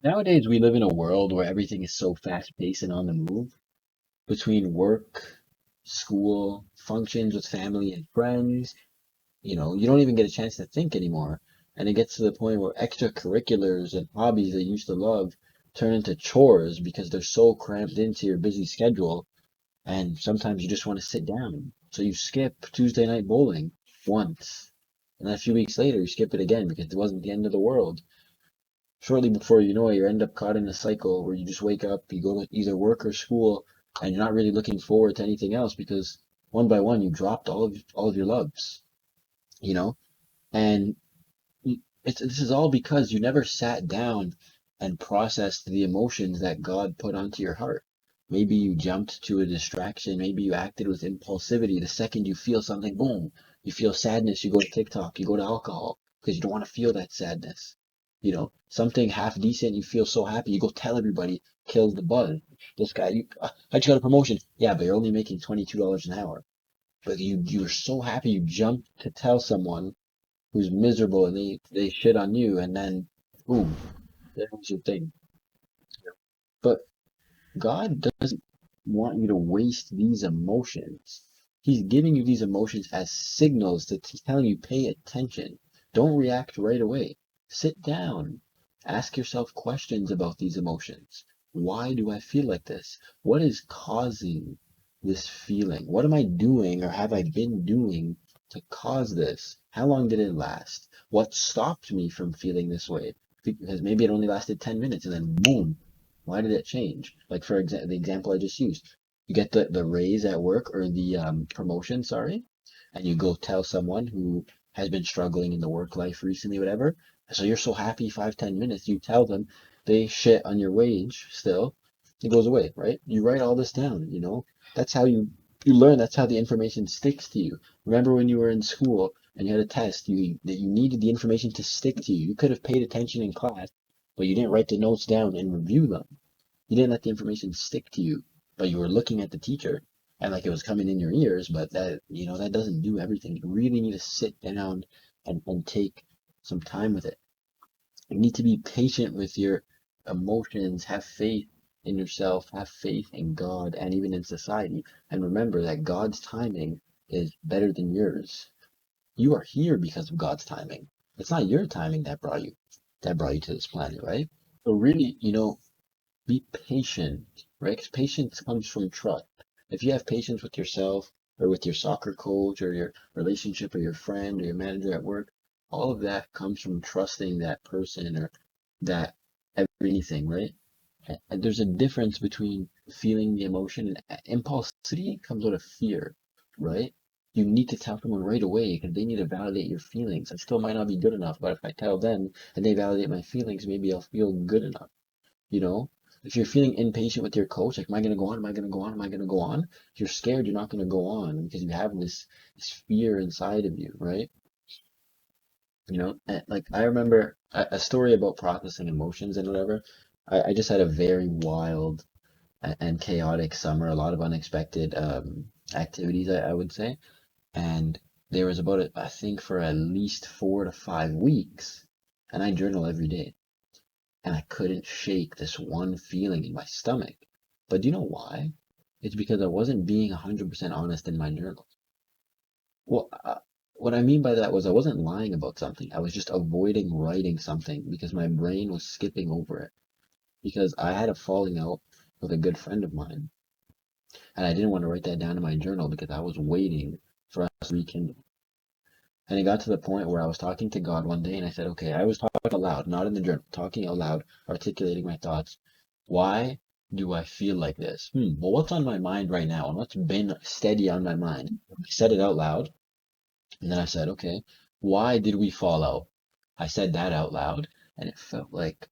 Nowadays, we live in a world where everything is so fast-paced and on the move. Between work, school, functions with family and friends, you don't even get a chance to think anymore. And it gets to the point where extracurriculars and hobbies that you used to love turn into chores because they're so cramped into your busy schedule. And sometimes you just want to sit down. So you skip Tuesday night bowling once. And then a few weeks later, you skip it again because it wasn't the end of the world. Shortly before you know it, you end up caught in a cycle where you just wake up, you go to either work or school, and you're not really looking forward to anything else because one by one you dropped all of your loves, you know? And this is all because you never sat down and processed the emotions that God put onto your heart. Maybe you jumped to a distraction, maybe you acted with impulsivity. The second you feel something, boom, you feel sadness, you go to TikTok, you go to alcohol because you don't want to feel that sadness. Something half decent, you feel so happy, you go tell everybody, kills the buzz. This guy, I just got a promotion. Yeah, but you're only making $22 an hour. But you were so happy you jumped to tell someone who's miserable and they shit on you and then boom, there's your thing. But God doesn't want you to waste these emotions. He's giving you these emotions as signals that he's telling you pay attention. Don't react right away. Sit down. Ask yourself questions about these emotions. Why do I feel like this? What is causing this feeling? What am I doing or have I been doing to cause this? How long did it last? What stopped me from feeling this way? Because maybe it only lasted 10 minutes and then boom, why did it change? Like for example, the example I just used, you get the raise at work or the promotion, sorry, and you go tell someone who has been struggling in the work life recently, whatever. So you're so happy, 5, 10 minutes, you tell them they shit on your wage still, it goes away, right? You write all this down. That's how you learn, that's how the information sticks to you. Remember when you were in school and you had a test, that you needed the information to stick to you. You could have paid attention in class, but you didn't write the notes down and review them. You didn't let the information stick to you, but you were looking at the teacher and like it was coming in your ears, but that doesn't do everything. You really need to sit down and take some time with it. You need to be patient with your emotions, have faith in yourself, have faith in God and even in society. And remember that God's timing is better than yours. You are here because of God's timing. It's not your timing that brought you to this planet, right? So really, be patient, right? Because patience comes from trust. If you have patience with yourself or with your soccer coach or your relationship or your friend or your manager at work, all of that comes from trusting that person or that everything, right? And there's a difference between feeling the emotion and impulsivity comes out of fear, right? You need to tell someone right away because they need to validate your feelings. I still might not be good enough, but if I tell them and they validate my feelings, maybe I'll feel good enough. You know, if you're feeling impatient with your coach, like, am I going to go on? Am I going to go on? Am I going to go on? If you're scared, you're not going to go on because you have this fear inside of you, right? And, like I remember a story about processing emotions and whatever. I just had a very wild and chaotic summer, a lot of unexpected activities, I would say. And there was about, I think, for at least 4 to 5 weeks, and I journal every day and I couldn't shake this one feeling in my stomach. But do you know why? It's because I wasn't being 100% honest in my journal. Well, what I mean by that was I wasn't lying about something. I was just avoiding writing something because my brain was skipping over it. Because I had a falling out with a good friend of mine, and I didn't want to write that down in my journal because I was waiting for us to rekindle. And it got to the point where I was talking to God one day and I said, okay, I was talking aloud, not in the journal, talking aloud, articulating my thoughts. Why do I feel like this? Well, what's on my mind right now and what's been steady on my mind? I said it out loud and then I said, okay, why did we fall out? I said that out loud and it felt like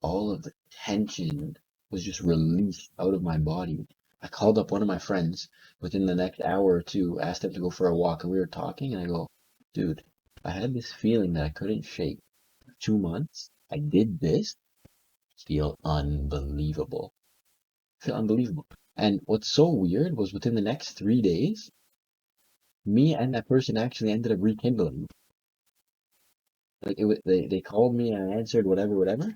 all of the tension was just released out of my body. I called up one of my friends within the next hour or two, asked him to go for a walk, and we were talking, and I go, dude, I had this feeling that I couldn't shake. For 2 months, I did this, feel unbelievable. Feel unbelievable. And what's so weird was within the next 3 days, me and that person actually ended up rekindling. Like they called me and I answered whatever, whatever.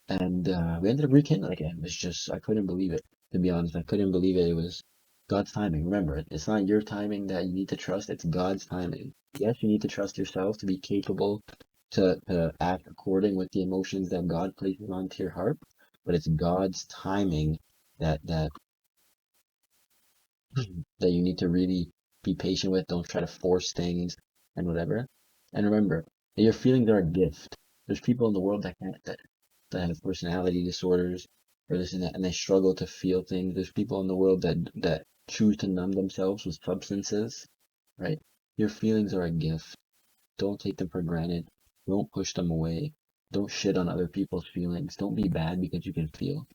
And we ended up rekindling again. It's just, I couldn't believe it, to be honest. I couldn't believe it. It was God's timing. Remember, it's not your timing that you need to trust, it's God's timing. Yes, you need to trust yourself to be capable to act according with the emotions that God places onto your heart, but it's God's timing that that you need to really be patient with. Don't try to force things and whatever. And remember, that your feelings are a gift. There's people in the world that can't that have personality disorders or this and that, and they struggle to feel things. There's people in the world that choose to numb themselves with substances, right? Your feelings are a gift. Don't take them for granted. Don't push them away. Don't shit on other people's feelings. Don't be bad because you can feel.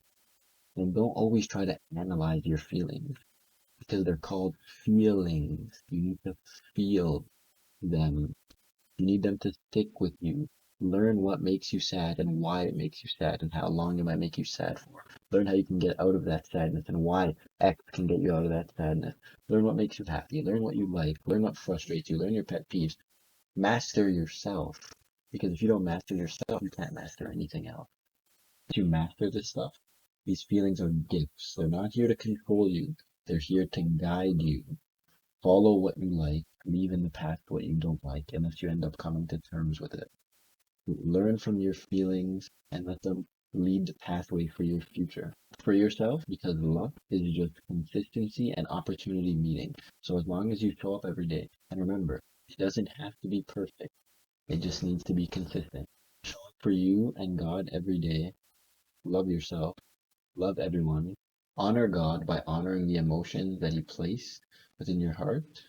And don't always try to analyze your feelings because they're called feelings. You need to feel them. You need them to stick with you. Learn what makes you sad and why it makes you sad and how long it might make you sad for. Learn how you can get out of that sadness and why X can get you out of that sadness. Learn what makes you happy. Learn what you like. Learn what frustrates you. Learn your pet peeves. Master yourself. Because if you don't master yourself, you can't master anything else. To master this stuff, these feelings are gifts. They're not here to control you. They're here to guide you. Follow what you like. Leave in the past what you don't like, unless you end up coming to terms with it. Learn from your feelings and let them lead the pathway for your future. For yourself, because luck is just consistency and opportunity meeting. So as long as you show up every day, and remember, it doesn't have to be perfect. It just needs to be consistent. Show up for you and God every day. Love yourself. Love everyone. Honor God by honoring the emotions that He placed within your heart.